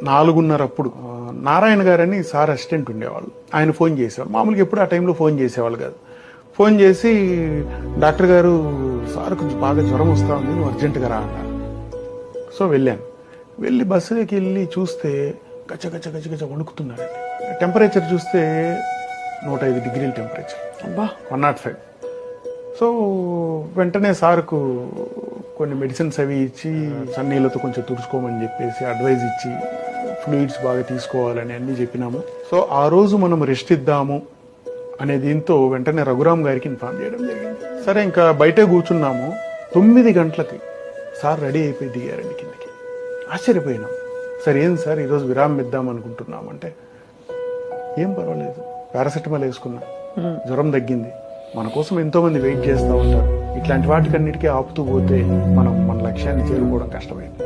4:30 అప్పుడు నారాయణ గారని sir assistant ఉండేవాళ్ళు. ఆయన ఫోన్ చేసేవాళ్ళు. మామూలుగా ఎప్పుడు ఆ టైంలో ఫోన్ చేసేవాళ్ళు కాదు. ఫోన్ చేసి డాక్టర్ గారు సార్ కొంచెం బాగా జ్వరం వస్తూ ఉంది, నువ్వు అర్జెంటుగా రా అన్నారు. సో వెళ్ళాను. వెళ్ళి బస్సులోకి వెళ్ళి చూస్తే గచ్చ గచ్చ గచ్చ గచ్చ వణుకుతున్నారండి. టెంపరేచర్ చూస్తే 105 డిగ్రీల టెంపరేచర్. అబ్బా 105. సో వెంటనే సార్కు కొన్ని మెడిసిన్స్ అవి ఇచ్చి సన్నీళ్ళతో కొంచెం తుడుచుకోమని చెప్పేసి అడ్వైజ్ ఇచ్చి ఫ్లూయిడ్స్ బాగా తీసుకోవాలని అన్నీ చెప్పినాము. సో ఆ రోజు మనం రెస్ట్ ఇద్దాము అనే దీంతో వెంటనే రఘురామ్ గారికి ఇన్ఫార్మ్ చేయడం జరిగింది. సరే ఇంకా బయటే కూర్చున్నాము. 9 గంటలకి సార్ రెడీ అయిపోయి దిగారండి కిందకి. ఆశ్చర్యపోయినాం. సార్ ఏం సార్ ఈరోజు విరామం ఇద్దాం అనుకుంటున్నామంటే, ఏం పర్వాలేదు, పారాసెటమాల్ వేసుకున్నా, జ్వరం తగ్గింది, మన కోసం ఎంతో మంది వెయిట్ చేస్తూ ఉంటారు, ఇట్లాంటి వాటికన్నిటికీ ఆపుతూ పోతే మనం మన లక్ష్యాన్ని చేరుకోవడం కష్టమైంది.